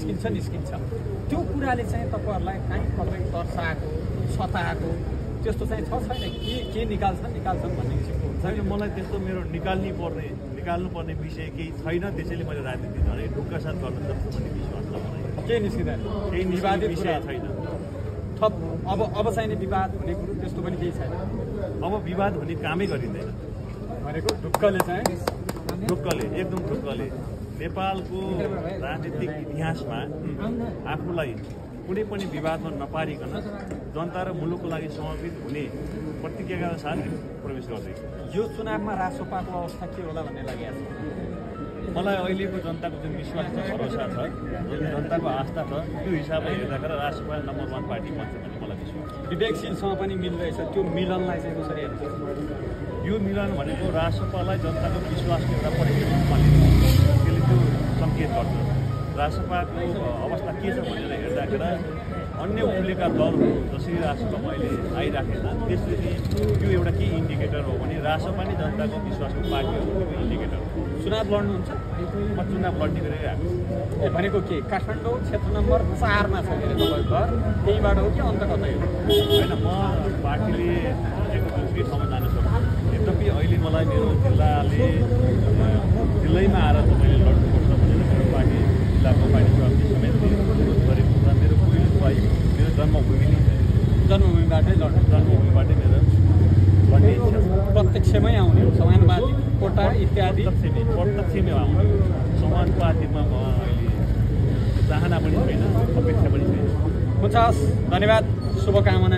निस्किन्छ त्यो कुराले चाहिँ तपाईहरुलाई काहीँ कतै तर्साएको सताएको त्यस्तो चाहिँ छैन के निकाल्छन् भन्ने किसिमको हुन्छ छैन। मलाई त्यस्तो मेरो निकाल्नुपर्ने विषय केही छैन, त्यसैले मैले राजनीति झनै ढुक्कासाथ गर्न सक्छु भन्ने विश्वास छ मलाई। केही निस्किँदैन, केही विवादित विषय छैन। थप अब चाहिँ विवाद हुने कुरो त्यस्तो पनि केही छैन। अब विवाद हुने कामै गरिँदैन भनेको ढुक्कले एकदम ढुक्कले नेपालको राजनीतिक इतिहासमा आफूलाई कुनै पनि विवादमा नपारिकन जनता र मुलुकको लागि समर्पित हुने प्रतिज्ञाका साथ प्रवेश गर्दैछ। यो चुनावमा राजसभाको अवस्था के होला भन्ने लागेको छ मलाई। अहिलेको जनताको जुन विश्वास छ, भरोसा छ, जुन जनताको आस्था छ, त्यो हिसाबले हेर्दाखेरि राजसभा नम्बर 1 पार्टी बन्छ भन्ने मलाई विश्वास छ। विवेकशीलसँग पनि मिल्दैछ, त्यो मिलनलाई चाहिँ कसरी हेर्छ? यो मिलन भनेको राजसभालाई जनताको विश्वासको एउटा परिवर्तन मानिन्छ, त्यसले त्यो सङ्केत गर्छ। राजसभाको अवस्था के छ भनेर हेर्दाखेरि अन्य उब्लेका दलहरू जसरी राजसभामा अहिले आइराखेका छन्, त्यसले यो एउटा के इन्डिकेटर हो भने राजसभा नै जनताको विश्वासको पार्टी हो भन्ने इन्डिकेटर हो। चुनाव लड्नुहुन्छ? म चुनाव लड्ने गरिरहेको छु। भनेको के काठमाडौँ क्षेत्र नम्बर 4 मा छ मेरो तपाईँको घर, त्यहीबाट हो कि अन्त कतै हो? होइन, म पार्टीले दुई ठाउँमा जान सक्छु। यद्यपि अहिले मलाई मेरो जिल्लैमा आएर मैले लड्नुपर्छ भनेर मेरो पार्टी जिल्लाको पार्टी सभापति समेत गरेको कुरा मेरो मेरो जन्मभूमिबाटै जन्मभूमिबाटै मेरो लड्ने इच्छा छ। प्रत्यक्षमै आउने हो, समानुपातिक कोटा इत्यादि प्रत्यक्षमै आउने हो। समानुपातिकमा म अहिले चाहना पनि छैन, अपेक्षा पनि छैन। हुन्छ, धन्यवाद, शुभकामना।